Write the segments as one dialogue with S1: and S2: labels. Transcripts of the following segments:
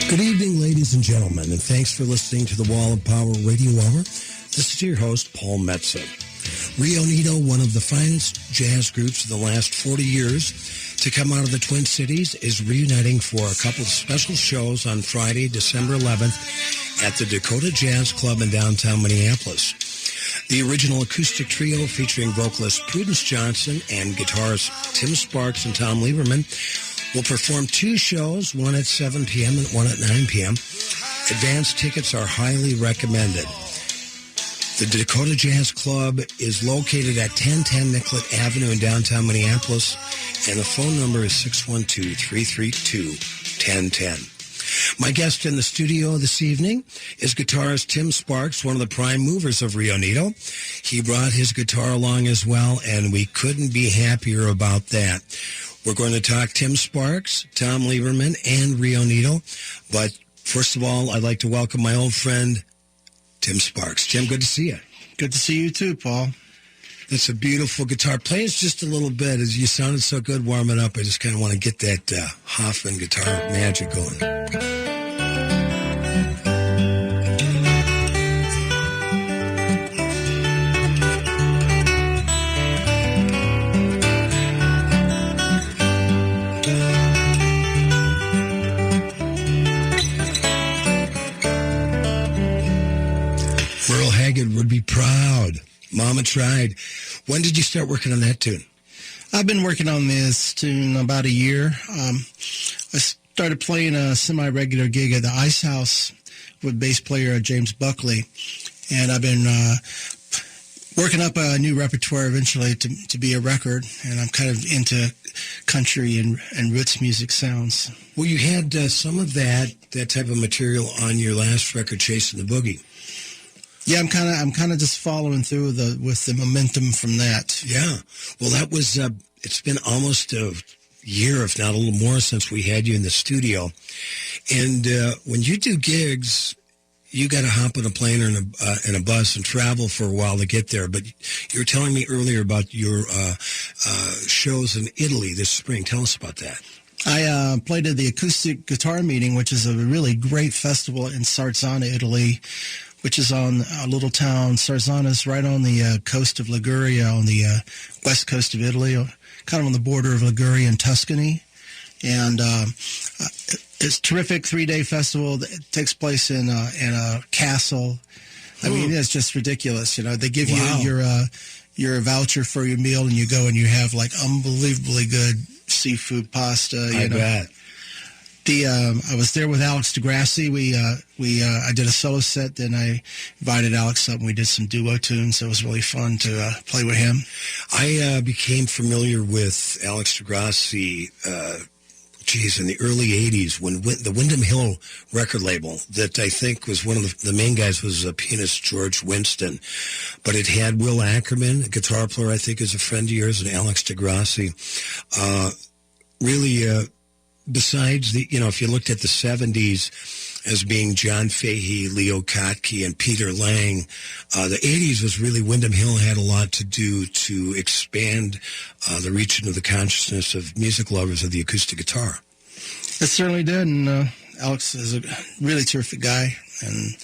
S1: Good evening, ladies and gentlemen, and thanks for listening to the Wall of Power Radio Hour. This is your host, Paul Metza. Rio Nito, one of the finest jazz groups of the last 40 years to come out of the Twin Cities, is reuniting for a couple of special shows on Friday, December 11th at the Dakota Jazz Club in downtown Minneapolis. The original acoustic trio featuring vocalist Prudence Johnson and guitarists Tim Sparks and Tom Lieberman will perform two shows, one at 7 p.m. and one at 9 p.m. Advance tickets are highly recommended. The Dakota Jazz Club is located at 1010 Nicollet Avenue in downtown Minneapolis, and the phone number is 612-332-1010. My guest in the studio this evening is guitarist Tim Sparks, one of the prime movers of Rio Nito. He brought his guitar along as well, and we couldn't be happier about that. We're going to talk Tim Sparks, Tom Lieberman, and Rio Nito. But first of all, I'd like to welcome my old friend, Tim Sparks. Tim, good to see you.
S2: Good to see you too, Paul.
S1: It's a beautiful guitar. Play us just a little bit. As you sounded so good warming up, I just kind of want to get that Hoffman guitar magic going. Would be proud. Mama tried. When did you start working on that tune?
S2: I've been working on this tune about a year. I started playing a semi-regular gig at the Ice House with bass player James Buckley, and I've been working up a new repertoire eventually to be a record, and I'm kind of into country and roots music sounds.
S1: Well, you had some of that type of material on your last record, Chasing the Boogie.
S2: Yeah, I'm kind of just following through with the momentum from that.
S1: Yeah, well, that was it's been almost a year, if not a little more, since we had you in the studio. And when you do gigs, you got to hop on a plane or in a bus and travel for a while to get there. But you were telling me earlier about your shows in Italy this spring. Tell us about that.
S2: I played at the Acoustic Guitar Meeting, which is a really great festival in Sarzana, Italy, which is on a little town. Sarzana is right on the coast of Liguria, on the west coast of Italy, kind of on the border of Liguria and Tuscany. And it's a terrific 3-day festival that takes place in a castle. I mean, it's just ridiculous. You know, they give you your voucher for your meal, and you go and you have like unbelievably good seafood pasta.
S1: I bet.
S2: I was there with Alex DeGrassi. I did a solo set, then I invited Alex up and we did some duo tunes. So it was really fun to play with him.
S1: I became familiar with Alex DeGrassi, in the early 80s when the Windham Hill record label that I think was one of the main guys was pianist George Winston. But it had Will Ackerman, a guitar player I think is a friend of yours, and Alex DeGrassi. Besides if you looked at the 70s as being John Fahey, Leo Kottke, and Peter Lang, the 80s was really Windham Hill had a lot to do to expand the reach into the consciousness of music lovers of the acoustic guitar.
S2: It certainly did, and Alex is a really terrific guy, and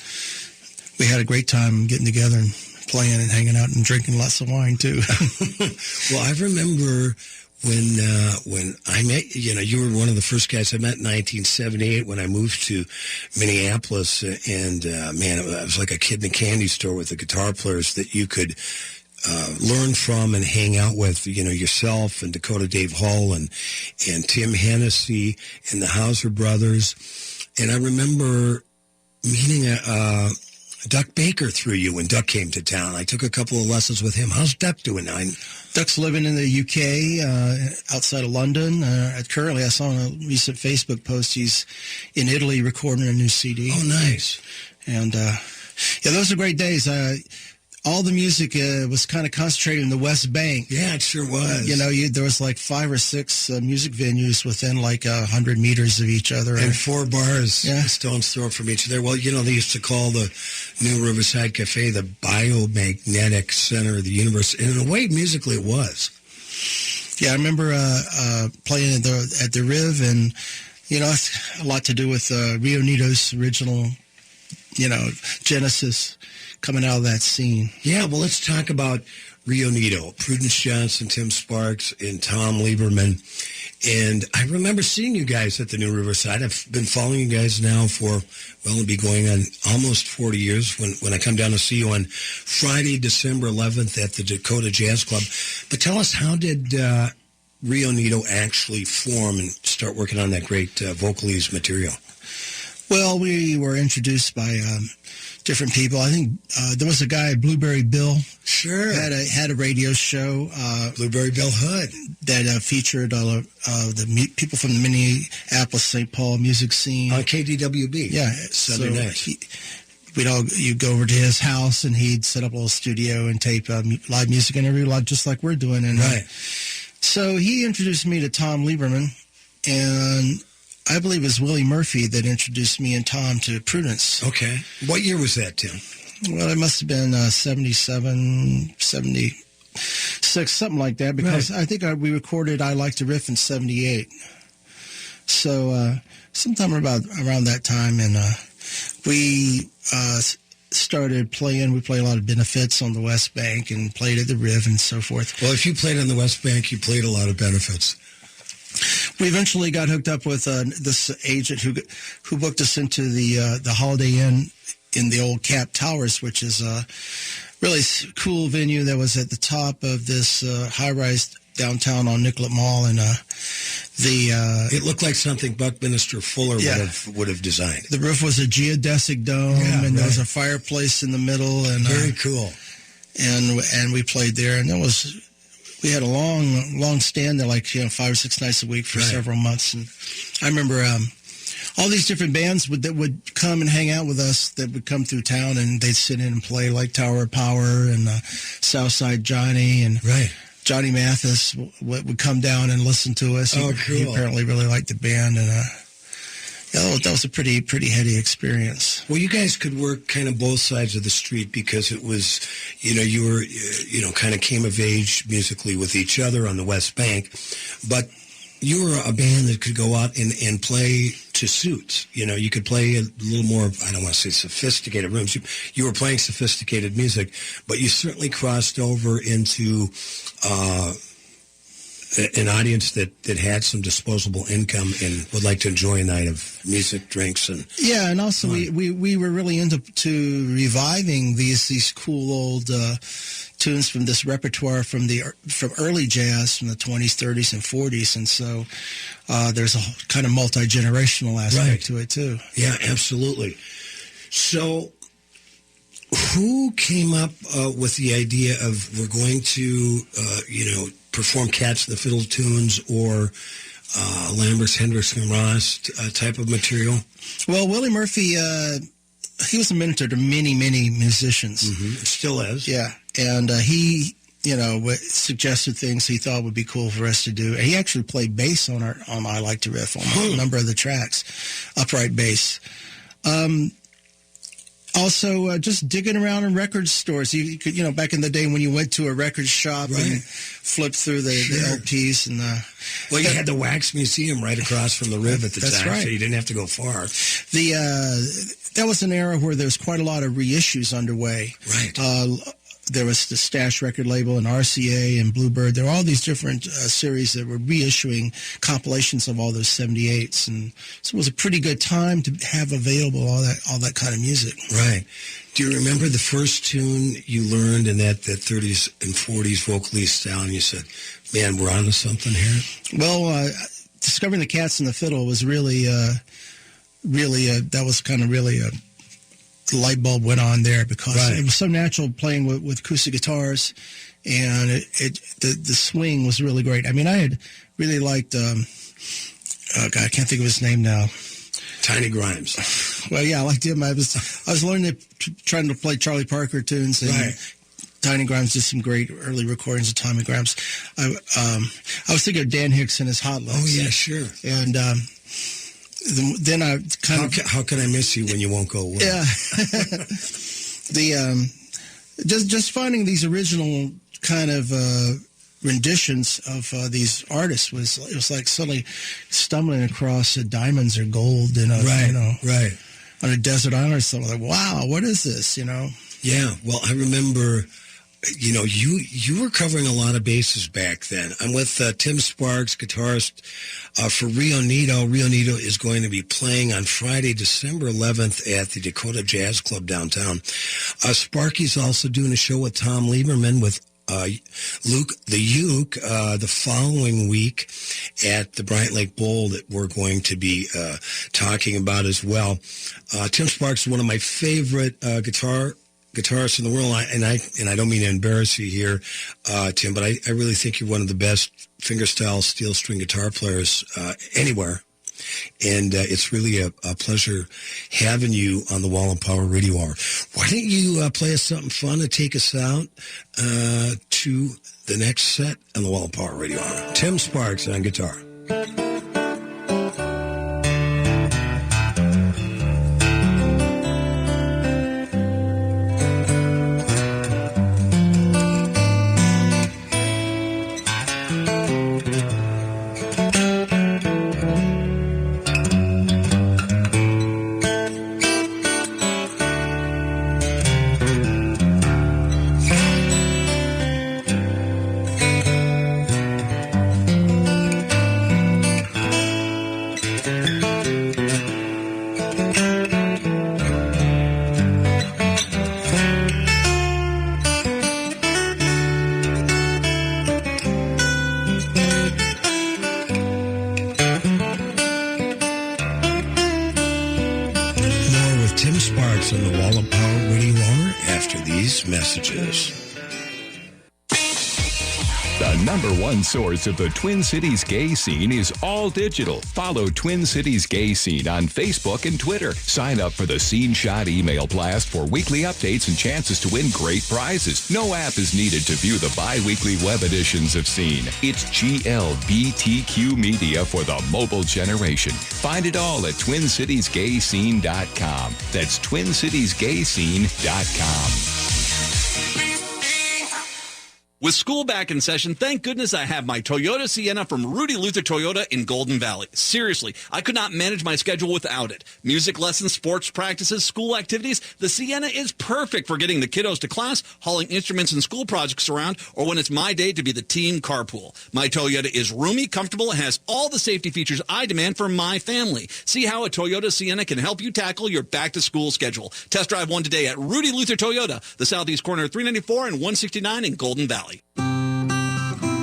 S2: we had a great time getting together and playing and hanging out and drinking lots of wine, too.
S1: Well, I remember when I met, you were one of the first guys I met in 1978 when I moved to Minneapolis, and man, I was like a kid in a candy store with the guitar players that you could learn from and hang out with, yourself and Dakota Dave Hull and Tim Hennessy and the Hauser brothers. And I remember meeting Duck Baker through you when Duck came to town. I took a couple of lessons with him. How's Duck doing now?
S2: Duck's living in the UK, outside of London. Currently, I saw on a recent Facebook post he's in Italy recording a new CD.
S1: Oh, nice.
S2: And, those are great days. all the music was kind of concentrated in the West Bank.
S1: Yeah, it sure was.
S2: You know, there was like 5 or 6 music venues within like 100 meters of each other.
S1: And 4 bars, a stone's throw from each other. Well, you know, they used to call the New Riverside Cafe the biomagnetic center of the universe. And in a way, musically, it was.
S2: Yeah, I remember playing at the Riv, and it's a lot to do with Rio Nito's original, genesis coming out of that scene.
S1: Yeah, well, let's talk about Rio Nito, Prudence Johnson, Tim Sparks, and Tom Lieberman. And I remember seeing you guys at the New Riverside. I've been following you guys now for, it'll be going on almost 40 years when I come down to see you on Friday, December 11th at the Dakota Jazz Club. But tell us, how did Rio Nito actually form and start working on that great Vocalese material?
S2: Well, we were introduced by different people. I think there was a guy, Blueberry Bill.
S1: Sure.
S2: Had a radio show.
S1: Blueberry Bill Hood.
S2: That featured the people from the Minneapolis, St. Paul music scene.
S1: On KDWB.
S2: Yeah.
S1: Sunday nights.
S2: You'd go over to his house, and he'd set up a little studio and tape live music and every live, just like we're doing. And,
S1: right.
S2: So he introduced me to Tom Lieberman, and I believe it was Willie Murphy that introduced me and Tom to Prudence.
S1: Okay. What year was that, Tim?
S2: Well, it must have been 77, 76, something like that, because right. I think we recorded I Like to Riff in 78. So sometime around that time, and we started playing. We played a lot of benefits on the West Bank and played at the Riv and so forth.
S1: Well, if you played on the West Bank, you played a lot of benefits.
S2: We eventually got hooked up with this agent who booked us into the Holiday Inn in the old Cap Towers, which is a really cool venue that was at the top of this high-rise downtown on Nicollet Mall, and it
S1: looked like something Buckminster Fuller would have designed.
S2: The roof was a geodesic dome, and there was a fireplace in the middle, and
S1: very cool.
S2: And we played there, and we had a long stand there, like 5 or 6 nights a week for several months. And I remember all these different bands that would come and hang out with us, that would come through town, and they'd sit in and play, like Tower of Power and Southside Johnny and Johnny Mathis would come down and listen to us.
S1: Oh,
S2: He
S1: cool.
S2: apparently really liked the band, and that was a pretty heady experience.
S1: Well, you guys could work kind of both sides of the street, because it was, you were, kind of came of age musically with each other on the West Bank, but you were a band that could go out and play to suits. You could play a little more, I don't want to say sophisticated rooms. You were playing sophisticated music, but you certainly crossed over into an audience that had some disposable income and would like to enjoy a night of music, drinks, and
S2: and also we were really into reviving these cool old tunes from this repertoire from early jazz from the 20s, 30s, and 40s, and so there's a kind of multi-generational aspect to it too.
S1: Yeah, absolutely. So, who came up with the idea of we're going to perform Cats and the Fiddle tunes or Lambert's, Hendrix, and Ross type of material?
S2: Well, Willie Murphy, he was a mentor to many, many musicians.
S1: Mm-hmm. Still is.
S2: Yeah, and he, suggested things he thought would be cool for us to do. And he actually played bass on I Like to Riff on a number of the tracks, upright bass. Also, just digging around in record stores. You could, back in the day when you went to a record shop and flipped through the LPs and
S1: you had the Wax Museum right across from the Riv at the time,
S2: right.
S1: So you didn't have to go far.
S2: That was an era where there was quite a lot of reissues underway.
S1: Right.
S2: There was the Stash record label and RCA and Bluebird. There were all these different series that were reissuing compilations of all those 78s, and so it was a pretty good time to have available all that kind of music.
S1: Right. Do you remember the first tune you learned in that 30s and 40s Vocalese style, and you said, "Man, we're onto something here"?
S2: Well, discovering the Cats and the Fiddle was really a light bulb went on there, because it was so natural playing with acoustic guitars, and the swing was really great. I mean, I had really liked I can't think of his name now.
S1: Tiny Grimes.
S2: Well, yeah, I liked him. I was learning trying to play Charlie Parker tunes, and Tiny Grimes did some great early recordings of Tommy Grimes. I was thinking of Dan Hicks and his Hot Licks.
S1: Oh yeah, sure.
S2: And then I kind of...
S1: How can I miss you when you won't go away?
S2: Yeah. Just finding these original kind of renditions of these artists it was like suddenly stumbling across diamonds or gold in a
S1: right
S2: on a desert island. So like, wow, what is this?
S1: Yeah, well, I remember, you were covering a lot of bases back then. I'm with Tim Sparks, guitarist for Rio Nito. Rio Nito is going to be playing on Friday, December 11th at the Dakota Jazz Club downtown. Sparky's also doing a show with Tom Lieberman with Luke the Uke the following week at the Bryant Lake Bowl that we're going to be talking about as well. Tim Sparks is one of my favorite guitarists in the world, and I don't mean to embarrass you here, Tim, but I really think you're one of the best fingerstyle steel string guitar players anywhere. And it's really a pleasure having you on the Wall of Power Radio Hour. Why don't you play us something fun to take us out to the next set on the Wall of Power Radio Hour? Tim Sparks on guitar. Messages.
S3: The number one source of the Twin Cities gay scene is all digital. Follow Twin Cities Gay Scene on Facebook and Twitter. Sign up for the Scene Shot email blast for weekly updates and chances to win great prizes. No app is needed to view the bi-weekly web editions of Scene. It's GLBTQ media for the mobile generation. Find it all at TwinCitiesGayScene.com. That's TwinCitiesGayScene.com.
S4: With school back in session, thank goodness I have my Toyota Sienna from Rudy Luther Toyota in Golden Valley. Seriously, I could not manage my schedule without it. Music lessons, sports practices, school activities, the Sienna is perfect for getting the kiddos to class, hauling instruments and school projects around, or when it's my day to be the team carpool. My Toyota is roomy, comfortable, and has all the safety features I demand for my family. See how a Toyota Sienna can help you tackle your back-to-school schedule. Test drive one today at Rudy Luther Toyota, the southeast corner of 394 and 169 in Golden Valley.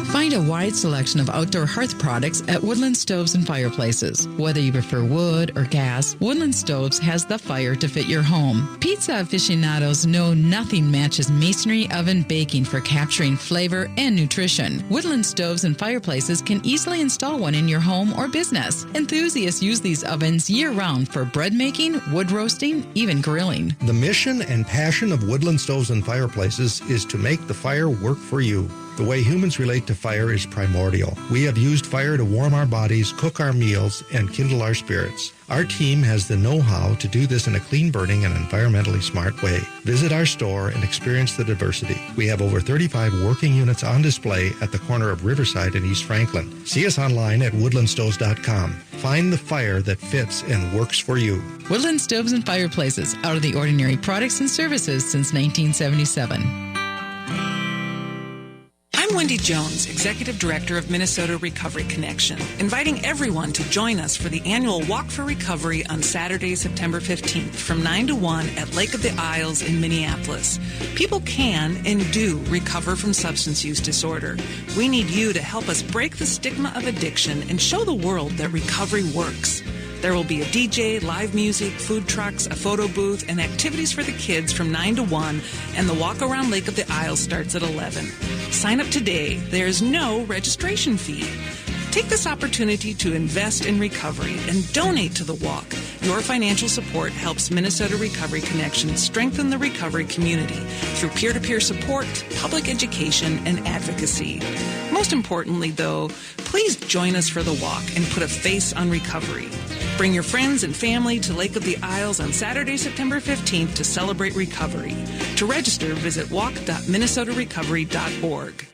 S5: Find a wide selection of outdoor hearth products at Woodland Stoves and Fireplaces. Whether you prefer wood or gas, Woodland Stoves has the fire to fit your home. Pizza aficionados know nothing matches masonry oven baking for capturing flavor and nutrition. Woodland Stoves and Fireplaces can easily install one in your home or business. Enthusiasts use these ovens year-round for bread making, wood roasting, even grilling.
S6: The mission and passion of Woodland Stoves and Fireplaces is to make the fire work for you. The way humans relate to fire is primordial. We have used fire to warm our bodies, cook our meals, and kindle our spirits. Our team has the know-how to do this in a clean-burning and environmentally smart way. Visit our store and experience the diversity. We have over 35 working units on display at the corner of Riverside and East Franklin. See us online at woodlandstoves.com. Find the fire that fits and works for you.
S5: Woodland Stoves and Fireplaces, out of the ordinary products and services since 1977.
S7: I'm Wendy Jones, Executive Director of Minnesota Recovery Connection, inviting everyone to join us for the annual Walk for Recovery on Saturday, September 15th from 9 to 1 at Lake of the Isles in Minneapolis. People can and do recover from substance use disorder. We need you to help us break the stigma of addiction and show the world that recovery works. There will be a DJ, live music, food trucks, a photo booth, and activities for the kids from 9 to 1, and the walk around Lake of the Isles starts at 11. Sign up today. There is no registration fee. Take this opportunity to invest in recovery and donate to the walk. Your financial support helps Minnesota Recovery Connection strengthen the recovery community through peer-to-peer support, public education, and advocacy. Most importantly, though, please join us for the walk and put a face on recovery. Bring your friends and family to Lake of the Isles on Saturday, September 15th to celebrate recovery. To register, visit walk.minnesotarecovery.org.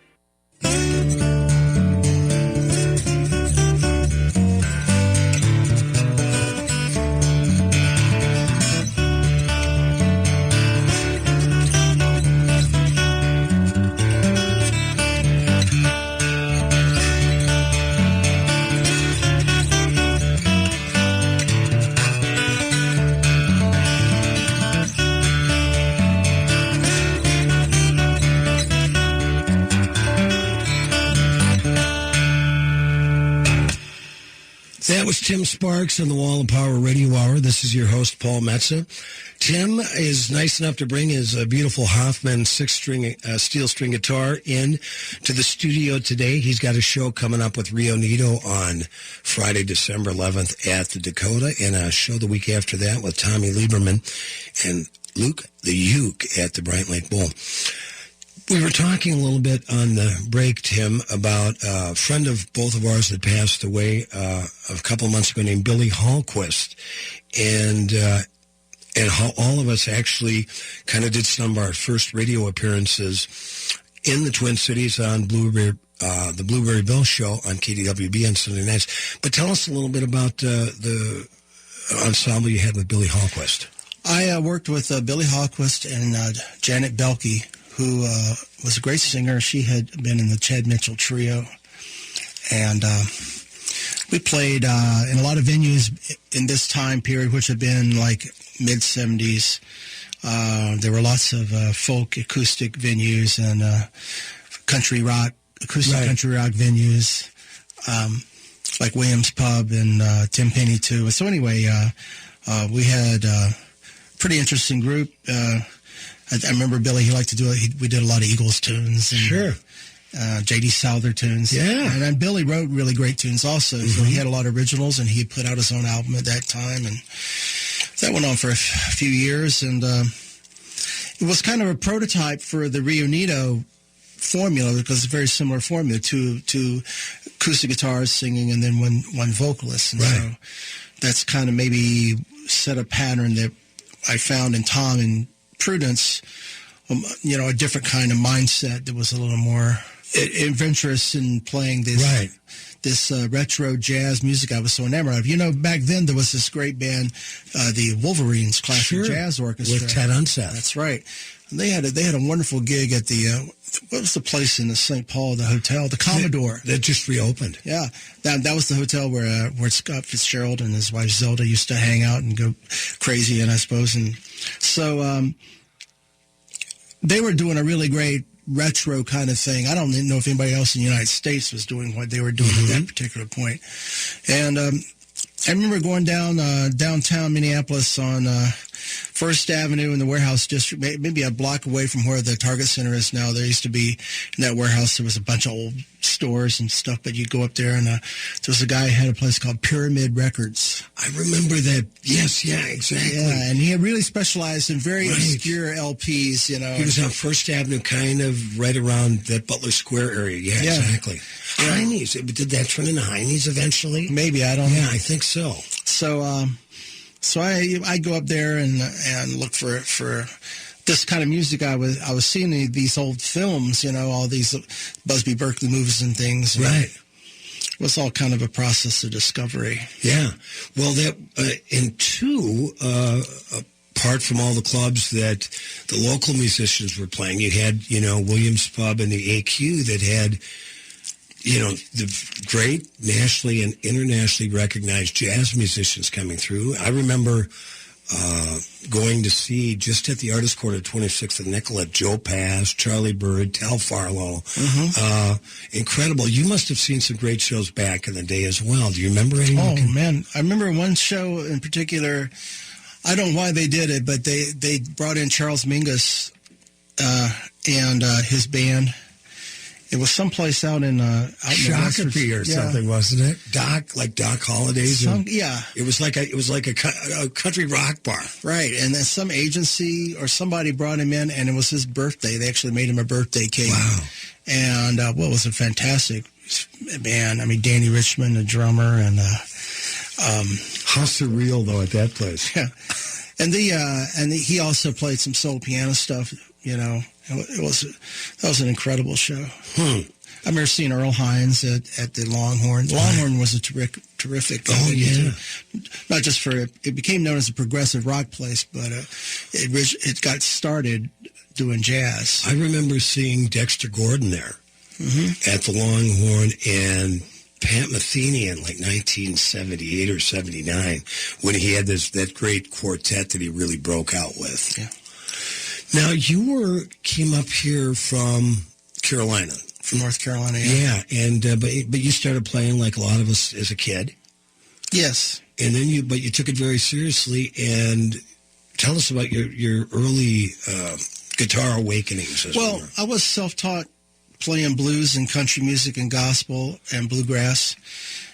S1: That was Tim Sparks on the Wall of Power Radio Hour. This is your host, Paul Metza. Tim is nice enough to bring his beautiful Hoffman six-string steel string guitar in to the studio today. He's got a show coming up with Rio Nito on Friday, December 11th at the Dakota, and a show the week after that with Tommy Lieberman and Luke the Uke at the Bright Lake Bowl. We were talking a little bit on the break, Tim, about a friend of both of ours that passed away a couple of months ago named Billy Hallquist, and how all of us actually kind of did some of our first radio appearances in the Twin Cities on the Blueberry Bill Show on KDWB on Sunday nights. But tell us a little bit about the ensemble you had with Billy Hallquist.
S2: I worked with Billy Hallquist and Janet Belke, who was a great singer. She had been in the Chad Mitchell Trio. And we played in a lot of venues in this time period, which had been like mid-'70s. There were lots of folk acoustic venues and country rock, country rock venues, like Williams Pub and Tim Penny, too. And so anyway, we had a pretty interesting group. I remember Billy, he liked to do it. We did a lot of Eagles tunes. And,
S1: sure.
S2: J.D. Souther tunes.
S1: Yeah.
S2: And then Billy wrote really great tunes also. Mm-hmm. So he had a lot of originals, and he had put out his own album at that time. And that went on for a few years. And it was kind of a prototype for the Rio Nito formula, because it's a very similar formula to acoustic guitars singing and then one vocalist. And so that's kind of maybe set a pattern that I found in Tom and Prudence, a different kind of mindset that was a little more adventurous in playing this retro jazz music I was so enamored of. Back then there was this great band, the Wolverines Classic Jazz Orchestra.
S1: With Ted Unseth. That's
S2: right. And they had a wonderful gig at the, what was the place in the St. Paul, the hotel? The Commodore.
S1: That just reopened.
S2: Yeah. That was the hotel where Scott Fitzgerald and his wife Zelda used to hang out and go crazy, and I suppose. And so they were doing a really great retro kind of thing. I don't know if anybody else in the United States was doing what they were doing at that particular point. And I remember going downtown Minneapolis on First Avenue in the warehouse district, maybe a block away from where the Target Center is now. There used to be, in that warehouse, there was a bunch of old stores and stuff, but you'd go up there, and there was a guy who had a place called Pyramid Records.
S1: I remember that. Yes, yeah, exactly.
S2: Yeah, and he had really specialized in very obscure LPs, He
S1: was on First Avenue, kind of right around that Butler Square area. Yeah, exactly. Yeah. Heine's. Did that turn into Heine's eventually?
S2: Maybe, I don't know.
S1: Yeah, I think so.
S2: So I go up there and look for this kind of music. I was seeing these old films, all these Busby Berkeley movies and things. And it was all kind of a process of discovery.
S1: Yeah. Well, that apart from all the clubs that the local musicians were playing, you had Williams Pub and the AQ that had the great nationally and internationally recognized jazz musicians coming through. I remember going to see, just at the Artist Court at 26th and Nicollet, Joe Pass, Charlie Bird, Tal Farlow. Incredible. You must have seen some great shows back in the day as well. Do you remember any?
S2: Oh, man. I remember one show in particular. I don't know why they did it, but they brought in Charles Mingus and his band. It was someplace out in
S1: Shakopee or something, wasn't it? Doc Holiday's. It was like a country rock bar,
S2: right? And then some agency or somebody brought him in, and it was his birthday. They actually made him a birthday cake.
S1: Wow!
S2: And it was a fantastic band. I mean, Danny Richmond, the drummer, and
S1: how surreal though at that place.
S2: Yeah, and he also played some soul piano stuff. That was an incredible show. I remember seeing Earl Hines at the Longhorn. The Longhorn was a terrific.
S1: Oh, yeah.
S2: Not just for it became known as a progressive rock place, but it got started doing jazz.
S1: I remember seeing Dexter Gordon there at the Longhorn and Pat Metheny in like 1978 or 79 when he had that great quartet that he really broke out with.
S2: Yeah.
S1: Now, you came up here from Carolina.
S2: From North Carolina,
S1: yeah. And but you started playing like a lot of us as a kid.
S2: Yes.
S1: And then you took it very seriously. And tell us about your early guitar awakenings.
S2: Well, I was self-taught playing blues and country music and gospel and bluegrass.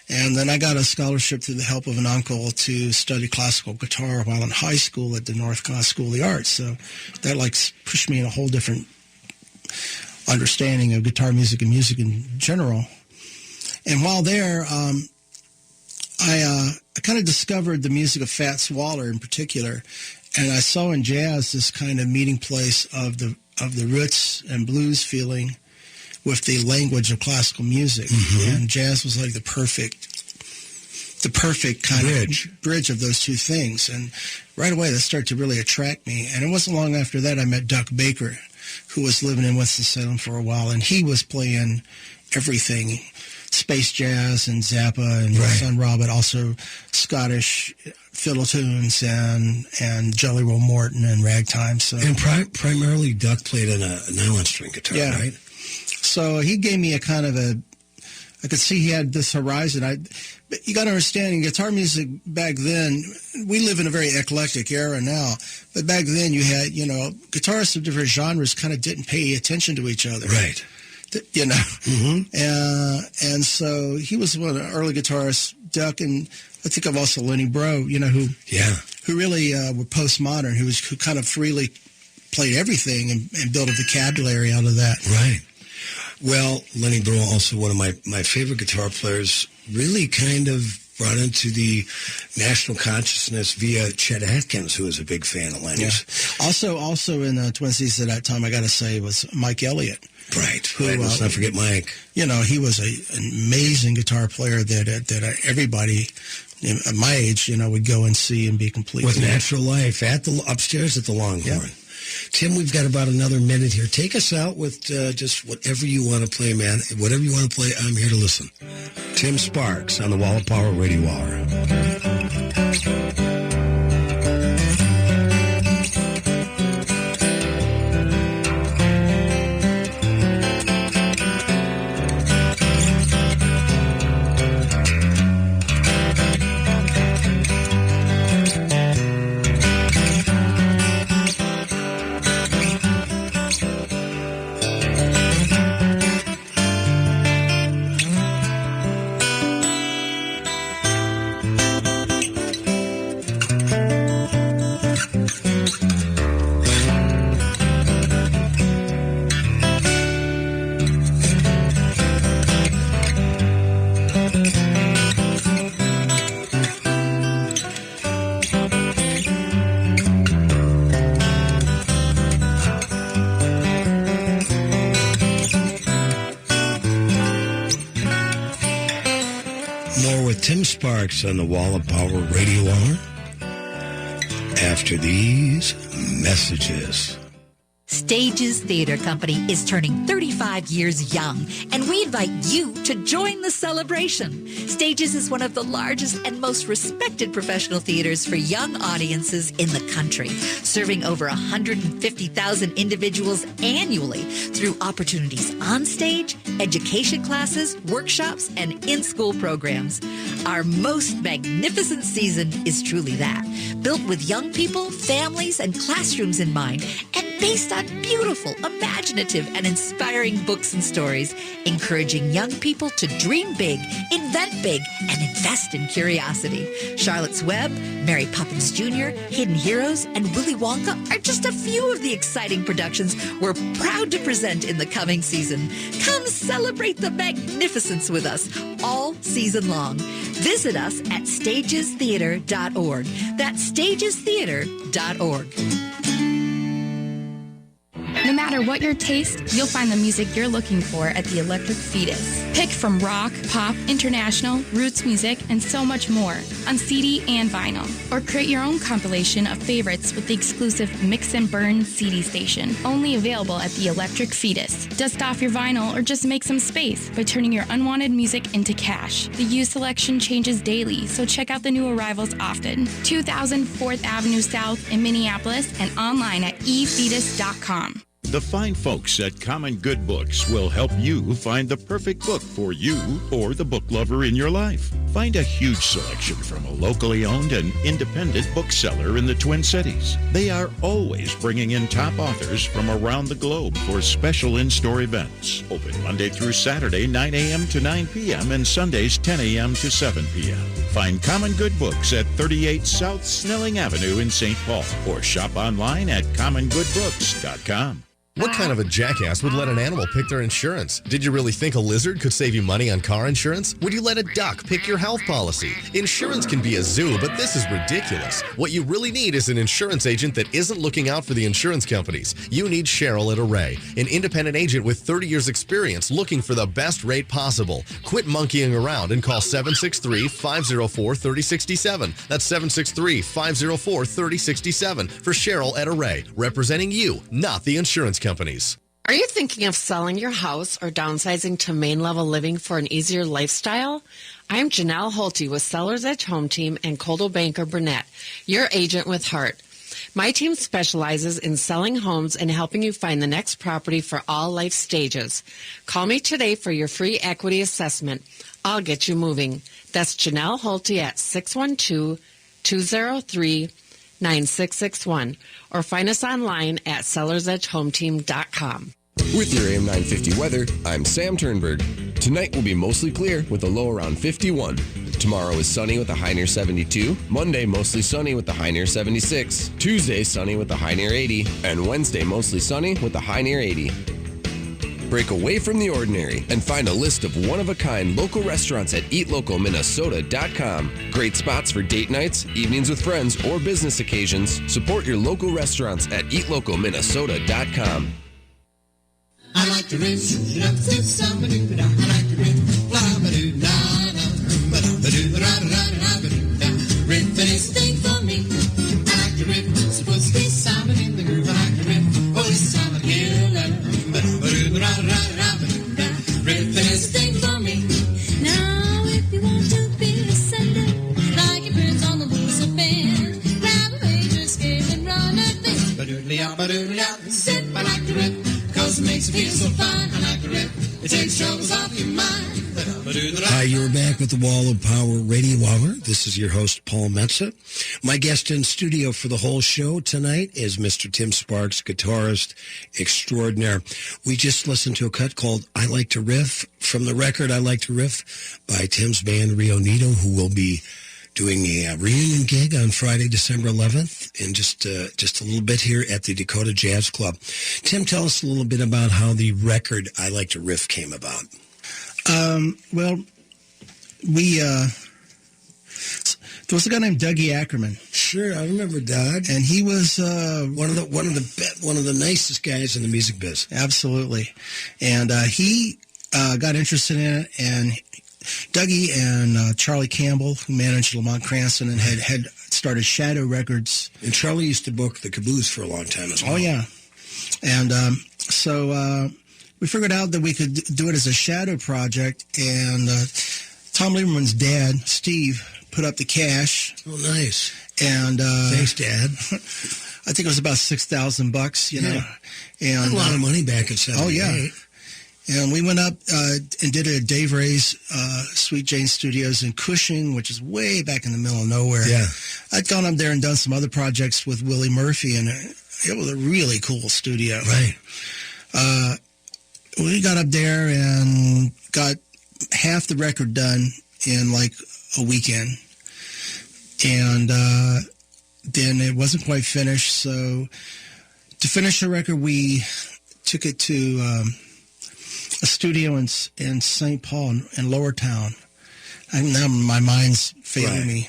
S2: And then I got a scholarship through the help of an uncle to study classical guitar while in high school at the Northcott School of the Arts. So that pushed me in a whole different understanding of guitar music and music in general. And while there, I kind of discovered the music of Fats Waller in particular. And I saw in jazz this kind of meeting place of the roots and blues feeling with the language of classical music. And jazz was like the perfect kind of bridge of those two things. And right away, that started to really attract me. And it wasn't long after that I met Duck Baker, who was living in Winston-Salem for a while, and he was playing everything, space jazz and Zappa and Sun Ra, but also Scottish fiddle tunes and Jelly Roll Morton and ragtime. So,
S1: and primarily Duck played on a nylon string guitar, right?
S2: So he gave me a kind of I could see he had this horizon. But you got to understand, in guitar music back then, we live in a very eclectic era now, but back then you had, guitarists of different genres kind of didn't pay attention to each other.
S1: Right.
S2: And so he was one of the early guitarists, Duck, and I think of also Lenny Breau, who really were postmodern, who kind of freely played everything and built a vocabulary out of that.
S1: Right. Well, Lenny Breau, also one of my favorite guitar players, really kind of brought into the national consciousness via Chet Atkins, who was a big fan of Lenny's.
S2: Yeah. Also in the Twin Cities at that time, I got to say, was Mike Elliott.
S1: Right. Let's not forget Mike.
S2: He was an amazing guitar player that everybody at my age, would go and see and be completely...
S1: With Natural Life upstairs at the Longhorn. Yeah. Tim, we've got about another minute here. Take us out with just whatever you want to play, man. Whatever you want to play, I'm here to listen. Tim Sparks on the Wall of Power Radio Hour. Tim Sparks on the Wall of Power Radio Hour after these messages.
S8: Stages Theater Company is turning 35 years young, and we invite you to join the celebration. Stages is one of the largest and most respected professional theaters for young audiences in the country, serving over 150,000 individuals annually through opportunities on stage, education classes, workshops, and in-school programs. Our most magnificent season is truly that, built with young people, families, and classrooms in mind, and based on beautiful, imaginative, and inspiring books and stories, encouraging young people to dream big, invent big, and invest in curiosity. Charlotte's Web, Mary Poppins Jr., Hidden Heroes, and Willy Wonka are just a few of the exciting productions we're proud to present in the coming season. Come celebrate the magnificence with us all season long. Visit us at stagestheater.org. That's stagestheater.org.
S9: No matter matter what your taste, you'll find the music you're looking for at the Electric Fetus. Pick from rock, pop, international, roots music, and so much more on CD and vinyl. Or create your own compilation of favorites with the exclusive Mix and Burn CD station, only available at the Electric Fetus. Dust off your vinyl or just make some space by turning your unwanted music into cash. The used selection changes daily, so check out the new arrivals often. 2000 4th Avenue South in Minneapolis and online at efetus.com.
S10: The fine folks at Common Good Books will help you find the perfect book for you or the book lover in your life. Find a huge selection from a locally owned and independent bookseller in the Twin Cities. They are always bringing in top authors from around the globe for special in-store events. Open Monday through Saturday, 9 a.m. to 9 p.m. and Sundays, 10 a.m. to 7 p.m. Find Common Good Books at 38 South Snelling Avenue in St. Paul or shop online at commongoodbooks.com.
S11: What kind of a jackass would let an animal pick their insurance? Did you really think a lizard could save you money on car insurance? Would you let a duck pick your health policy? Insurance can be a zoo, but this is ridiculous. What you really need is an insurance agent that isn't looking out for the insurance companies. You need Cheryl at Array, an independent agent with 30 years experience looking for the best rate possible. Quit monkeying around and call 763-504-3067. That's 763-504-3067 for Cheryl at Array, representing you, not the insurance companies.
S12: Are you thinking of selling your house or downsizing to main level living for an easier lifestyle? I'm Janelle Holte with Sellers Edge Home Team and Coldwell Banker Burnett, your agent with Heart. My team specializes in selling homes and helping you find the next property for all life stages. Call me today for your free equity assessment. I'll get you moving. That's Janelle Holte at 612-203-9661 or find us online at sellersedgehometeam.com.
S13: With your AM 950 weather, I'm Sam Turnberg. Tonight will be mostly clear with a low around 51. Tomorrow is sunny with a high near 72. Monday, mostly sunny with a high near 76. Tuesday, sunny with a high near 80. And Wednesday, mostly sunny with a high near 80. Break away from the ordinary and find a list of one-of-a-kind local restaurants at eatlocalminnesota.com. Great spots for date nights, evenings with friends, or business occasions. Support your local restaurants at eatlocalminnesota.com.
S14: I like to rip, I like to rip, rip anything for me. I like to rip, supposed to be Simon in the groove. I like to rip, oh, Simon Killer. Rip anything for me.
S15: Now, if you want to be a sender, like your birds on the wings of band, grab a major scale and run a thing.
S14: Sip, I like to rip, cause it makes you feel so fine. I like to rip, it takes troubles off your mind.
S1: Hi, you're back with the Wall of Power Radio Hour. This is your host, Paul Metza. My guest in studio for the whole show tonight is Mr. Tim Sparks, guitarist extraordinaire. We just listened to a cut called I Like to Riff from the record I Like to Riff by Tim's band Rio Nito, who will be doing a reunion gig on Friday, December 11th, in just a little bit here at the Dakota Jazz Club. Tim, tell us a little bit about how the record I Like to Riff came about.
S2: Well, there was a guy named Dougie Ackerman.
S1: Sure, I remember Doug,
S2: and he was
S1: one of the nicest guys in the music biz.
S2: Absolutely, and he got interested in it, and Dougie and Charlie Campbell, who managed Lamont Cranston and had started Shadow Records.
S1: And Charlie used to book the Caboose for a long time as well.
S2: Oh yeah, and so we figured out that we could do it as a shadow project, and Tom Lieberman's dad, Steve, put up the cash.
S1: Oh, nice.
S2: And
S1: thanks, Dad.
S2: I think it was about $6,000, you know. And
S1: a lot of money back in 78.
S2: Oh, yeah. And we went up and did it at Dave Ray's Sweet Jane Studios in Cushing, which is way back in the middle of nowhere.
S1: Yeah.
S2: I'd gone up there and done some other projects with Willie Murphy, and it was a really cool studio.
S1: Right.
S2: We got up there and got half the record done in like a weekend. And then it wasn't quite finished. So to finish the record, we took it to a studio in St. Paul in Lower Town. Now my mind's failing me.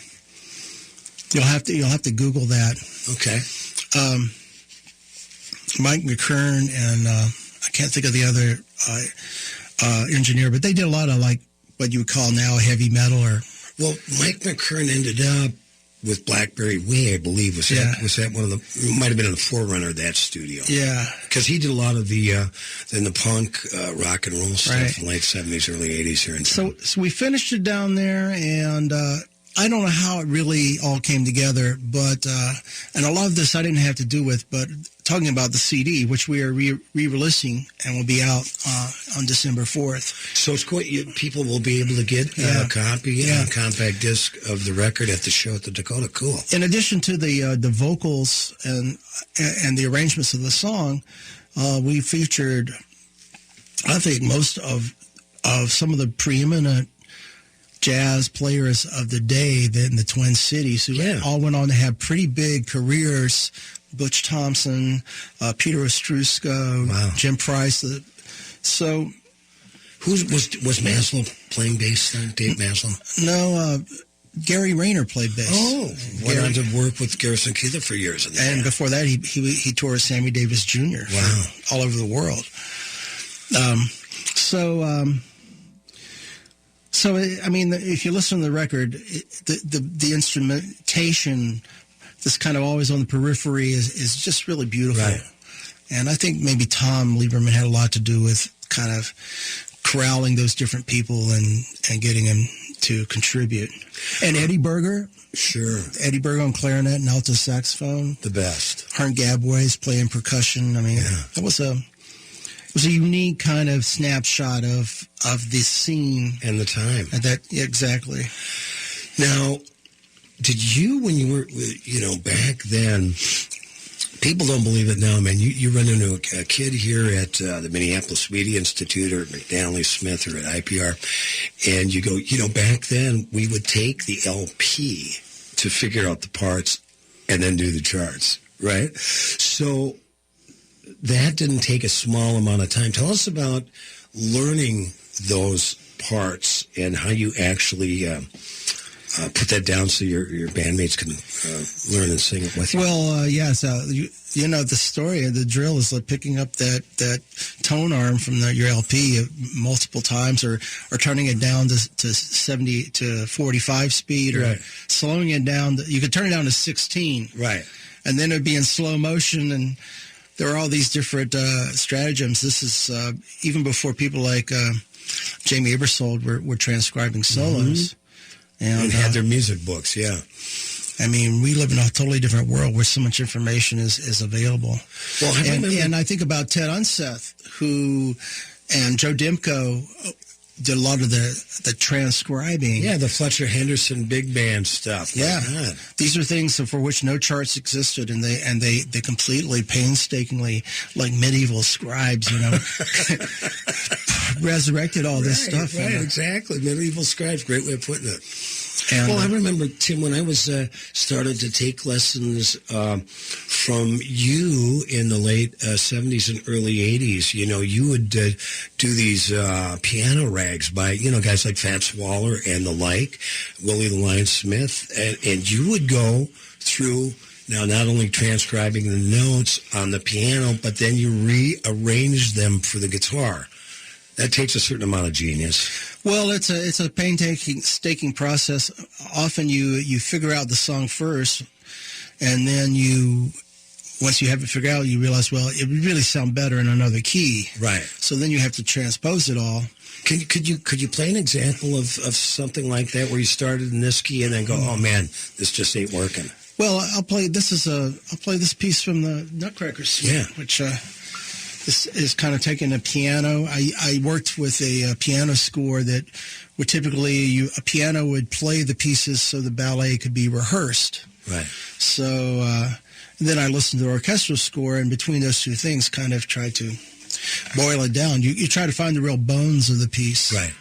S2: You'll have to Google that.
S1: Okay.
S2: Mike McKern and I can't think of the other engineer, but they did a lot of like what you would call now heavy metal. Or
S1: well, Mike McKern ended up with Blackberry Way, I believe. Was that one of the? It might have been in the forerunner of that studio.
S2: Yeah,
S1: because he did a lot of the punk rock and roll stuff in late 70s, early 80s here in town.
S2: So we finished it down there, and I don't know how it really all came together, but and a lot of this I didn't have to do with, but talking about the CD, which we are re-releasing and will be out on December 4th.
S1: So it's quite, people will be able to get a copy, a compact disc of the record at the show at the Dakota. Cool.
S2: In addition to the vocals and the arrangements of the song, we featured, I think, most of some of the preeminent jazz players of the day in the Twin Cities who all went on to have pretty big careers. Butch Thompson, Peter Ostrusko, Jim Price. So,
S1: was Maslow playing bass then? Dave Maslow?
S2: No, Gary Rayner played bass.
S1: Oh, went on to work with Garrison Keillor for years.
S2: And before that, he toured with Sammy Davis Jr. All over the world. So I mean, if you listen to the record, the instrumentation that's kind of always on the periphery is just really beautiful. Right. And I think maybe Tom Lieberman had a lot to do with kind of corralling those different people and getting them to contribute. And Eddie Berger.
S1: Sure.
S2: Eddie Berger on clarinet and alto saxophone.
S1: The best.
S2: Herm Gabways playing percussion. I mean, it was a unique kind of snapshot of this scene.
S1: And the time.
S2: Exactly.
S1: Now, did you, when you were, back then, people don't believe it now, man. You run into a kid here at the Minneapolis Media Institute or at McNally Smith or at IPR, and you go, back then we would take the LP to figure out the parts and then do the charts, right? So that didn't take a small amount of time. Tell us about learning those parts and how you actually put that down so your bandmates can learn and sing it with you.
S2: Well, you know the story of the drill is like picking up that tone arm from your LP multiple times, or turning it down to 70 to 45 speed, or slowing it down. You could turn it down to 16,
S1: right,
S2: and then it'd be in slow motion. And there are all these different stratagems. This is even before people like Jamie Aebersold were transcribing solos.
S1: Mm-hmm. And had their music books,
S2: I mean, we live in a totally different world where so much information is available.
S1: Well,
S2: and I think about Ted Unseth, and Joe Dimko did a lot of the transcribing.
S1: Yeah, the Fletcher Henderson big band stuff.
S2: Yeah, these are things for which no charts existed, and they completely painstakingly, like medieval scribes, resurrected all this stuff.
S1: Right, exactly. Medieval scribes, great way of putting it. And, I remember, Tim, when I was started to take lessons from you in the late 70s and early 80s, you would do these piano rags by, guys like Fats Waller and the like, Willie the Lion Smith, and you would go through, now not only transcribing the notes on the piano, but then you rearrange them for the guitar. That takes a certain amount of genius.
S2: Well, it's a painstaking process. Often you figure out the song first, and then once you have it figured out, you realize, well, it would really sound better in another key.
S1: Right.
S2: So then you have to transpose it all.
S1: Could you play an example of something like that where you started in this key and then go, oh man, this just ain't working?
S2: Well, I'll play this piece from the Nutcracker Suite, which. This is kind of taking a piano. I worked with a piano score that would typically a piano would play the pieces so the ballet could be rehearsed.
S1: Right.
S2: So then I listened to the orchestral score, and between those two things, kind of tried to boil it down. You try to find the real bones of the piece.
S1: Right.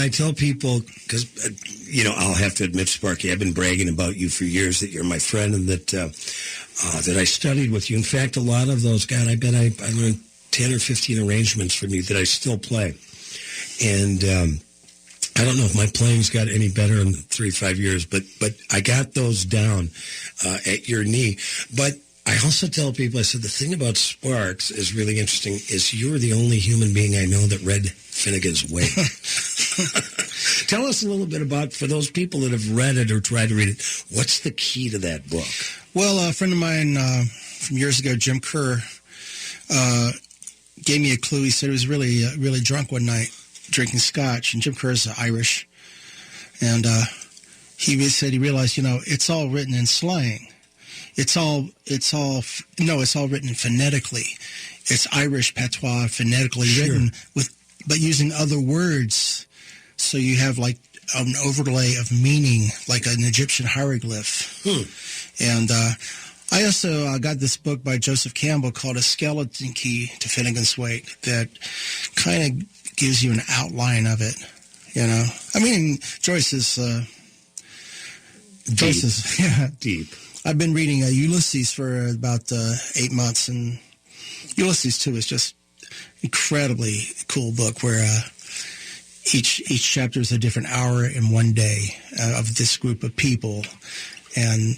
S1: I tell people, because, I'll have to admit, Sparky, I've been bragging about you for years, that you're my friend and that I studied with you. In fact, a lot of those, God, I bet I learned 10 or 15 arrangements from you that I still play. And I don't know if my playing's got any better in 3-5 years, but I got those down at your knee. But I also tell people, I said, the thing about Sparks is really interesting is you're the only human being I know that read Finnegan's Wake. Tell us a little bit about, for those people that have read it or tried to read it, what's the key to that book?
S2: Well, a friend of mine from years ago, Jim Kerr, gave me a clue. He said he was really drunk one night drinking scotch, and Jim Kerr is Irish. And he said he realized, it's all written in slang. It's all written phonetically. It's Irish patois phonetically written but using other words. So you have like an overlay of meaning, like an Egyptian hieroglyph. And I also got this book by Joseph Campbell called A Skeleton Key to Finnegan's Wake that kind of gives you an outline of it. I mean, Joyce is
S1: deep.
S2: I've been reading Ulysses for about 8 months, and Ulysses 2 is just incredibly cool book where each chapter is a different hour in one day of this group of people, and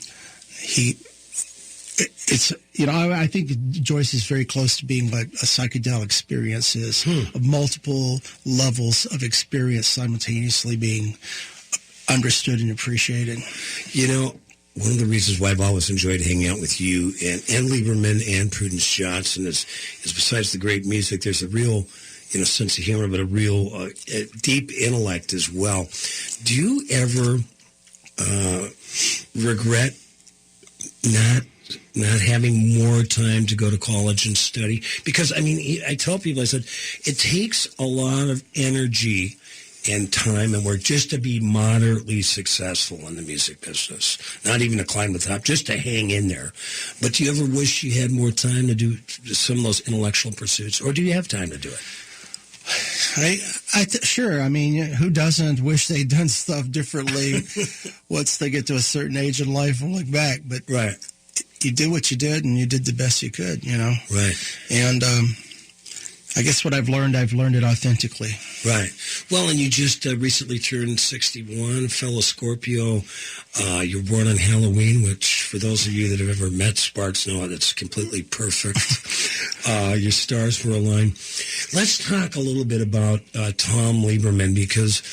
S2: I think Joyce is very close to being what a psychedelic experience is, of multiple levels of experience simultaneously being understood and appreciated.
S1: One of the reasons why I've always enjoyed hanging out with you and Lieberman and Prudence Johnson is besides the great music, there's a real, sense of humor, but a real deep intellect as well. Do you ever regret not having more time to go to college and study? Because, I tell people, I said, it takes a lot of energy and time and work just to be moderately successful in the music business. Not even to climb the top, just to hang in there. But do you ever wish you had more time to do some of those intellectual pursuits, or do you have time to do it?
S2: Sure. Who doesn't wish they'd done stuff differently once they get to a certain age in life and look back? But
S1: right,
S2: you did what you did, and you did the best you could.
S1: Right.
S2: And I guess what I've learned it authentically.
S1: Right. Well, and you just recently turned 61, fellow Scorpio. You were born on Halloween, which for those of you that have ever met Sparks know that's completely perfect. Your stars were aligned. Let's talk a little bit about Tom Lieberman, because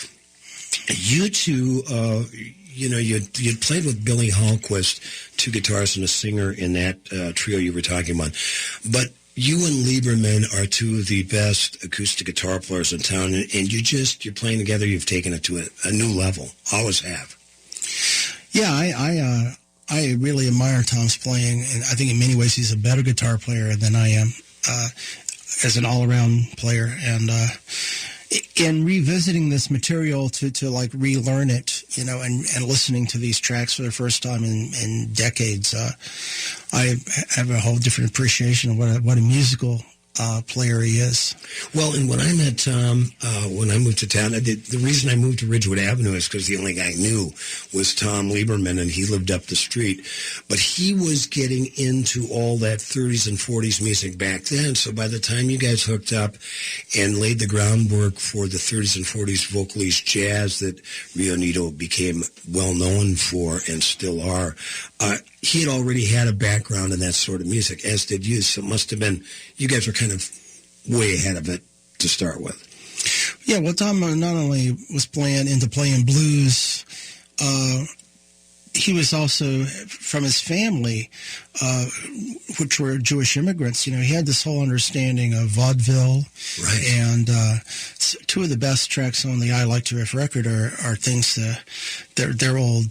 S1: you two, you'd played with Billy Hallquist, 2 guitars and a singer in that trio you were talking about. But you and Lieberman are 2 of the best acoustic guitar players in town, and you're playing together. You've taken it to a new level. Always have.
S2: Yeah, I really admire Tom's playing, and I think in many ways he's a better guitar player than I am as an all-around player. And in revisiting this material to like relearn it, and listening to these tracks for the first time in decades, I have a whole different appreciation of what a musical player he is.
S1: Well, and when I met Tom, when I moved to town, the reason I moved to Ridgewood Avenue is because the only guy I knew was Tom Lieberman, and he lived up the street. But he was getting into all that 30s and 40s music back then. So by the time you guys hooked up and laid the groundwork for the 30s and 40s vocalese jazz that Rio Nito became well known for and still are, he had already had a background in that sort of music, as did you. So it must have been, you guys were kind of way ahead of it to start with.
S2: Yeah, well, Tom not only was into playing blues, he was also, from his family, which were Jewish immigrants, he had this whole understanding of vaudeville.
S1: Right.
S2: And 2 of the best tracks on the I Like to Riff record are things they're old,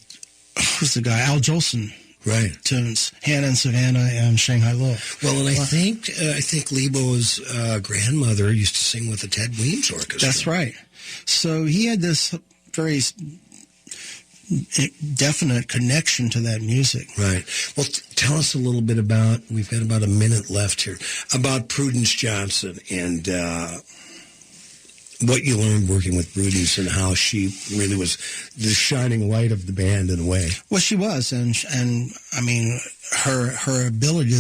S2: who's the guy, Al Jolson.
S1: Right.
S2: Tunes, Hannah and Savannah and Shanghai Love.
S1: Well, and I think Lebo's grandmother used to sing with the Ted Weems Orchestra.
S2: That's right. So he had this very definite connection to that music.
S1: Right. Well, tell us a little bit about, we've got about a minute left here, about Prudence Johnson and what you learned working with Rudy's and how she really was the shining light of the band in a way.
S2: Well, she was, and I mean, her ability,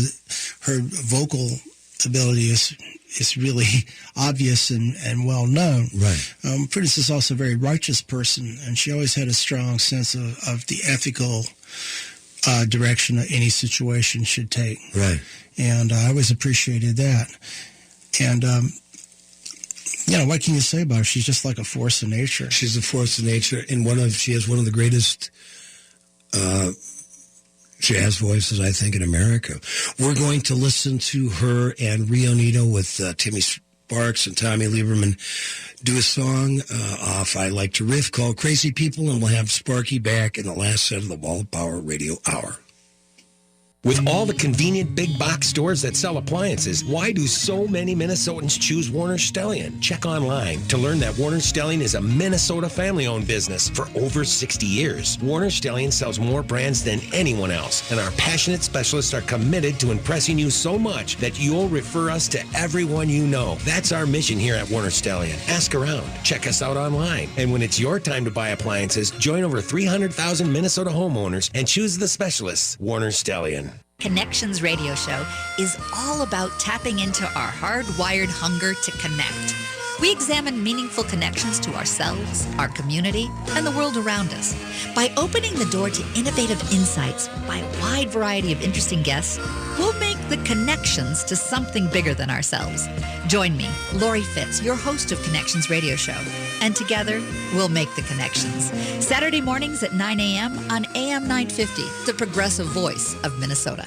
S2: her vocal ability is really obvious and well known.
S1: Right.
S2: Prudence is also a very righteous person, and she always had a strong sense of the ethical direction that any situation should take.
S1: Right.
S2: And I always appreciated that. And what can you say about her? She's just like a force of nature.
S1: She's a force of nature, and she has one of the greatest jazz voices, I think, in America. We're going to listen to her and Rio Nito with Timmy Sparks and Tommy Lieberman do a song off I Like to Riff called Crazy People, and we'll have Sparky back in the last set of the Wall of Power Radio Hour.
S16: With all the convenient big box stores that sell appliances, why do so many Minnesotans choose Warner Stellian? Check online to learn that Warner Stellian is a Minnesota family-owned business for over 60 years. Warner Stellian sells more brands than anyone else, and our passionate specialists are committed to impressing you so much that you'll refer us to everyone you know. That's our mission here at Warner Stellian. Ask around, check us out online, and when it's your time to buy appliances, join over 300,000 Minnesota homeowners and choose the specialists, Warner Stellian.
S8: Connections Radio Show is all about tapping into our hardwired hunger to connect. We examine meaningful connections to ourselves, our community, and the world around us. By opening the door to innovative insights by a wide variety of interesting guests, we'll make the connections to something bigger than ourselves. Join me, Lori Fitz, your host of Connections Radio Show, and together we'll make the connections. Saturday mornings at 9 a.m. on AM 950, the progressive voice of Minnesota.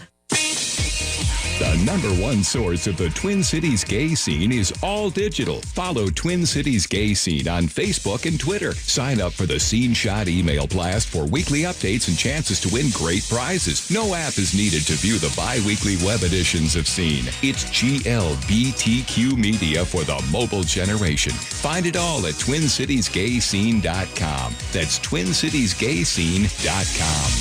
S3: The number one source of the Twin Cities gay scene is all digital. Follow Twin Cities Gay Scene on Facebook and Twitter. Sign up for the Scene Shot email blast for weekly updates and chances to win great prizes. No app is needed to view the bi-weekly web editions of Scene. It's GLBTQ media for the mobile generation. Find it all at TwinCitiesGayScene.com. That's TwinCitiesGayScene.com.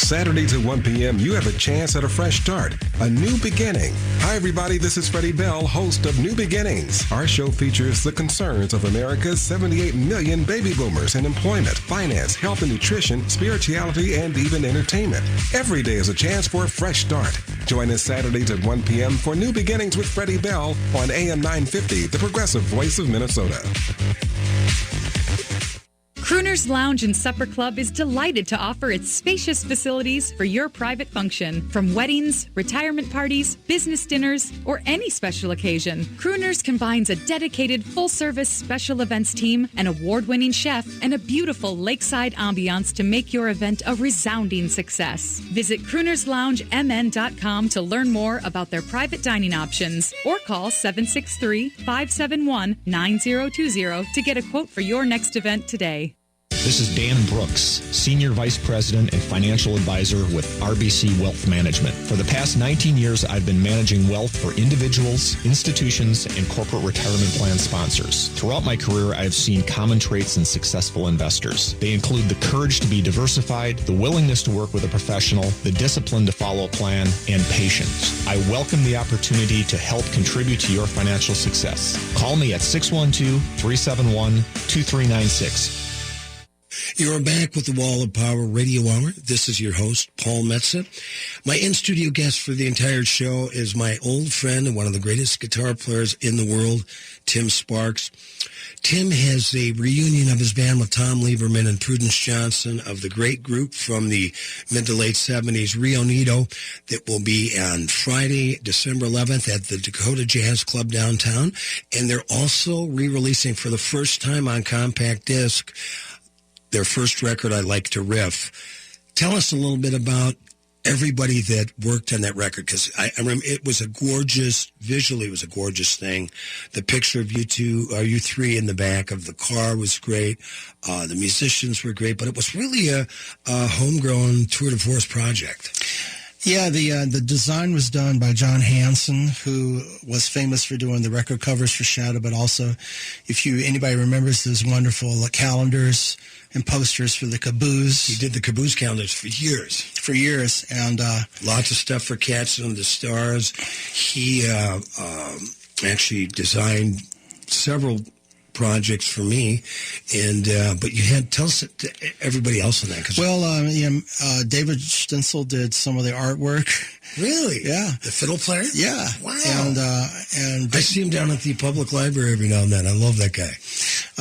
S17: Saturdays at 1 p.m., you have a chance at a fresh start, a new beginning. Hi, everybody. This is Freddie Bell, host of New Beginnings. Our show features the concerns of America's 78 million baby boomers in employment, finance, health and nutrition, spirituality, and even entertainment. Every day is a chance for a fresh start. Join us Saturdays at 1 p.m. for New Beginnings with Freddie Bell on AM 950, the progressive voice of Minnesota.
S18: Crooner's Lounge and Supper Club is delighted to offer its spacious facilities for your private function. From weddings, retirement parties, business dinners, or any special occasion, Crooner's combines a dedicated full-service special events team, an award-winning chef, and a beautiful lakeside ambiance to make your event a resounding success. Visit CroonersLoungeMN.com to learn more about their private dining options, or call 763-571-9020 to get a quote for your next event today.
S19: This is Dan Brooks, Senior Vice President and Financial Advisor with RBC Wealth Management. For the past 19 years, I've been managing wealth for individuals, institutions, and corporate retirement plan sponsors. Throughout my career, I have seen common traits in successful investors. They include the courage to be diversified, the willingness to work with a professional, the discipline to follow a plan, and patience. I welcome the opportunity to help contribute to your financial success. Call me at 612-371-2396.
S1: You're back with the Wall of Power Radio Hour. This is your host, Paul Metsa. My in-studio guest for the entire show is my old friend and one of the greatest guitar players in the world, Tim Sparks. Tim has a reunion of his band with Tom Lieberman and Prudence Johnson of the great group from the mid to late 70s, Rio Nito, that will be on Friday, December 11th at the Dakota Jazz Club downtown. And they're also re-releasing for the first time on compact disc their first record, I Like to Riff. Tell us a little bit about everybody that worked on that record, because I remember it was visually it was a gorgeous thing. The picture of you three in the back of the car was great. The musicians were great, but it was really a homegrown tour de force project.
S2: Yeah, the design was done by John Hanson, who was famous for doing the record covers for Shadow, but also, if anybody remembers those wonderful calendars and posters for the Caboose.
S1: He did the Caboose calendars for years.
S2: And
S1: lots of stuff for Cats and the Stars. He actually designed several projects for me, and but you had tell us to everybody else on that.
S2: David Stensel did some of the artwork.
S1: Really?
S2: Yeah.
S1: The fiddle player?
S2: Yeah.
S1: Wow.
S2: And
S1: I see him down at the public library every now and then. I love that guy.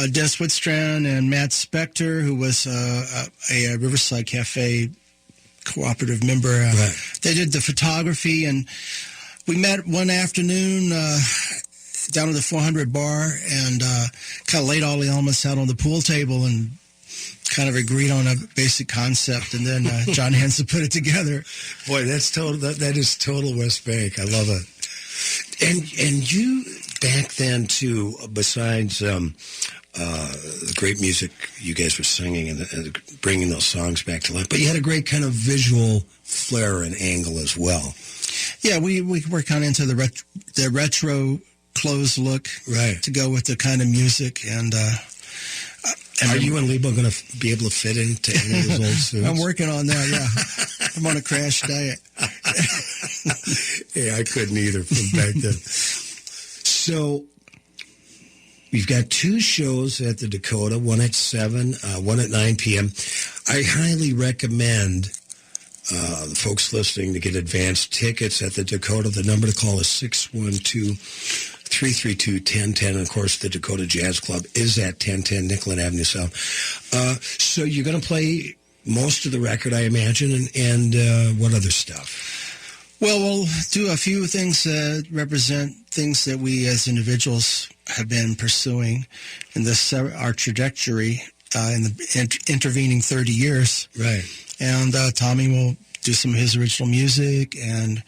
S2: Des Whitstrand and Matt Spector, who was a Riverside Cafe cooperative member.
S1: Right.
S2: They did the photography, and we met one afternoon down at the 400 bar and kind of laid all the elements out on the pool table and kind of agreed on a basic concept, and then John Hanson put it together.
S1: Boy, that's total. That is total West Bank. I love it. And you back then too, besides the great music you guys were singing and bringing those songs back to life, but you had a great kind of visual flair and angle as well.
S2: Yeah, we were kind of into the retro clothes look,
S1: right,
S2: to go with the kind of music. And
S1: are you and Lebo going to be able to fit into any of those old suits?
S2: I'm working on that. Yeah, I'm on a crash diet.
S1: Yeah, I couldn't either from back then. So we've got two shows at the Dakota, one at 7, one at 9 p.m. I highly recommend the folks listening to get advanced tickets at the Dakota. The number to call is 612-332-1010. And, of course, the Dakota Jazz Club is at 1010 Nicollet Avenue South. So you're going to play most of the record, I imagine, and what other stuff?
S2: Well, we'll do a few things that represent things that we as individuals have been pursuing in our trajectory in the intervening 30 years.
S1: Right.
S2: And Tommy will do some of his original music, and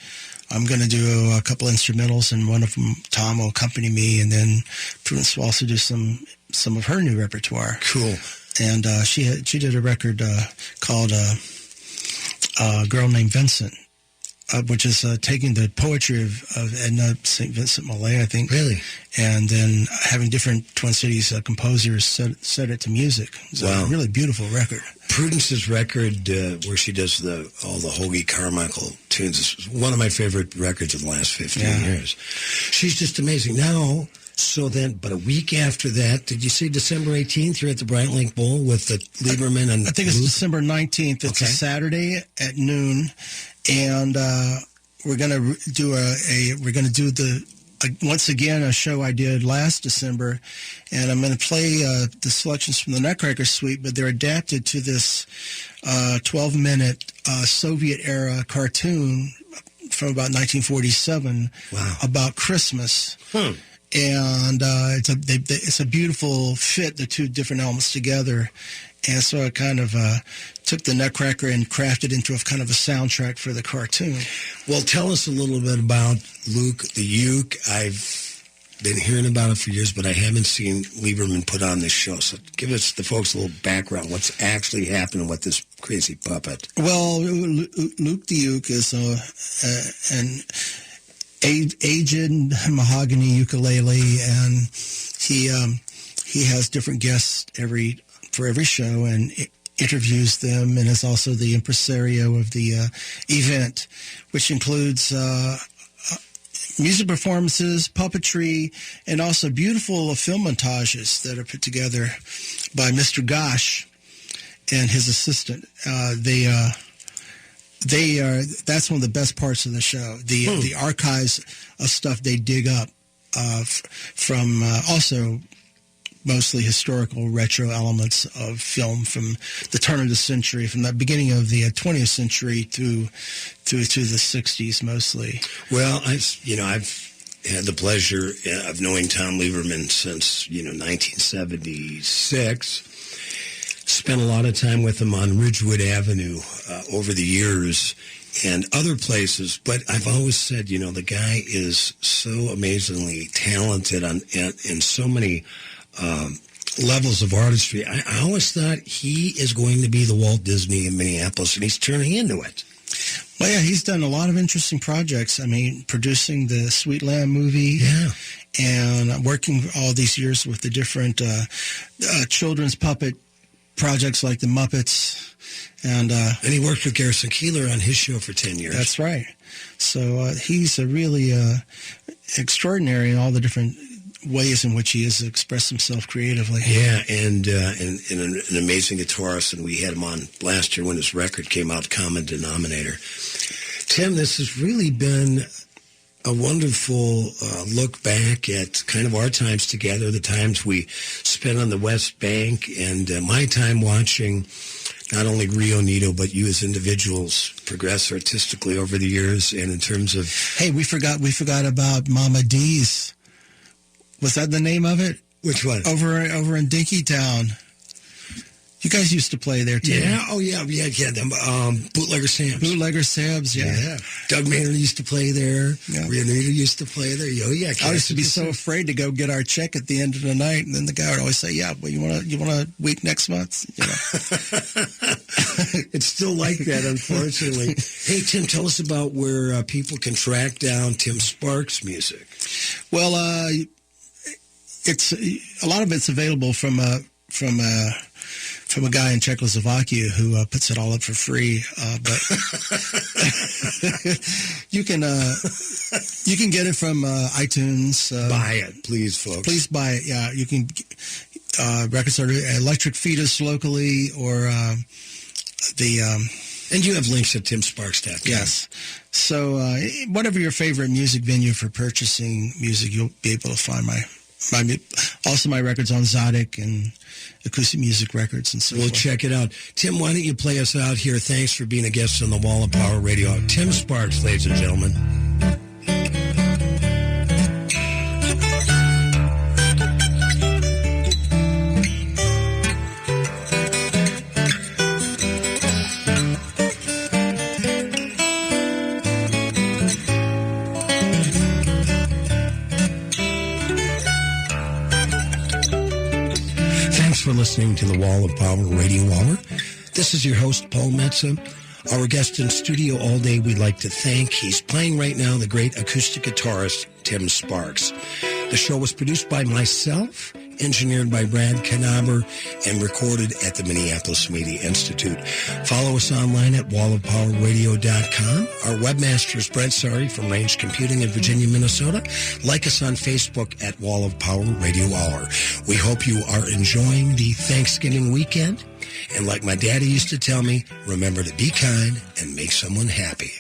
S2: I'm going to do a couple instrumentals, and one of them, Tom, will accompany me, and then Prudence will also do some of her new repertoire.
S1: Cool.
S2: And she did a record called Girl Named Vincent, which is taking the poetry of Edna St. Vincent Millay, I think.
S1: Really?
S2: And then having different Twin Cities composers set it to music. It's a really beautiful record.
S1: Prudence's record, where she does all the Hoagie Carmichael tunes, is one of my favorite records of the last 15 years. She's just amazing. Now, but a week after that, did you say December 18th? You're at the Bryant Lake Bowl with the Lieberman and
S2: I think it's December 19th. It's a Saturday at noon, and we're going to do once again a show I did last December, and I'm going to play the selections from the Nutcracker Suite, but they're adapted to this 12-minute Soviet-era cartoon from about 1947 about Christmas. And it's a beautiful fit, the two different elements together. And so I kind of took the Nutcracker and crafted into a kind of a soundtrack for the cartoon.
S1: Well, tell us a little bit about Luke the Uke. I've been hearing about it for years, but I haven't seen Lieberman put on this show. So give us, the folks, a little background. What's actually happening with this crazy puppet?
S2: Well, Luke the Uke is an aged mahogany ukulele, and he has different guests for every show and interviews them, and is also the impresario of the event, which includes music performances, puppetry, and also beautiful film montages that are put together by Mr. Gosh and his assistant. That's one of the best parts of the show. The archives of stuff they dig up from also mostly historical retro elements of film from the turn of the century, from the beginning of the 20th century through to the 60s mostly.
S1: Well, I've had the pleasure of knowing Tom Lieberman since 1976. Spent a lot of time with him on Ridgewood Avenue over the years and other places, but I've always said, the guy is so amazingly talented in so many levels of artistry. I always thought he is going to be the Walt Disney in Minneapolis, and he's turning into it.
S2: Well, yeah, he's done a lot of interesting projects. I mean, producing the Sweet Lamb movie.
S1: Yeah.
S2: And working all these years with the different children's puppet projects like the Muppets. And
S1: he worked with Garrison Keillor on his show for 10 years.
S2: That's right. So he's a really extraordinary in all the different ways in which he has expressed himself creatively.
S1: Yeah, and an amazing guitarist, and we had him on last year when his record came out, Common Denominator. Tim, this has really been a wonderful look back at kind of our times together, the times we spent on the West Bank, and my time watching not only Rio Nito, but you as individuals progress artistically over the years, and in terms of...
S2: Hey, we forgot about Mama D's. Was that the name of it?
S1: Which one?
S2: Over in Dinkytown. You guys used to play there, too.
S1: Yeah, them, Bootlegger Sam's.
S2: Bootlegger Sam's, yeah.
S1: Doug Maynard used to play there.
S2: Yeah.
S1: Rio Nito used to play there. Oh, yeah.
S2: I used to be so afraid to go get our check at the end of the night, and then the guy would always say, "Yeah, well, you want a week next month?" You know.
S1: It's still like that, unfortunately. Hey, Tim, tell us about where people can track down Tim Sparks' music.
S2: Well, it's a lot of it's available from a guy in Czechoslovakia who puts it all up for free. But you can get it from iTunes.
S1: Buy it, please, folks.
S2: Please buy it. Yeah, you can record store Electric Fetus locally or
S1: and you have links at timsparks.com.
S2: Yes. So whatever your favorite music venue for purchasing music, you'll be able to find my records on Zodic and Acoustic Music Records and so
S1: forth.
S2: We'll
S1: check it out. Tim, why don't you play us out here? Thanks for being a guest on the Wall of Power Radio. Tim Sparks, ladies and gentlemen. For listening to the Wall of Power Radio Hour. This is your host, Paul Metsa. Our guest in studio all day we'd like to thank. He's playing right now, the great acoustic guitarist, Tim Sparks. The show was produced by myself, engineered by Brad Knaber, and recorded at the Minneapolis Media Institute. Follow us online at wallofpowerradio.com. Our webmaster is Brent Sari from Range Computing in Virginia, Minnesota. Like us on Facebook at Wall of Power Radio Hour. We hope you are enjoying the Thanksgiving weekend. And like my daddy used to tell me, remember to be kind and make someone happy.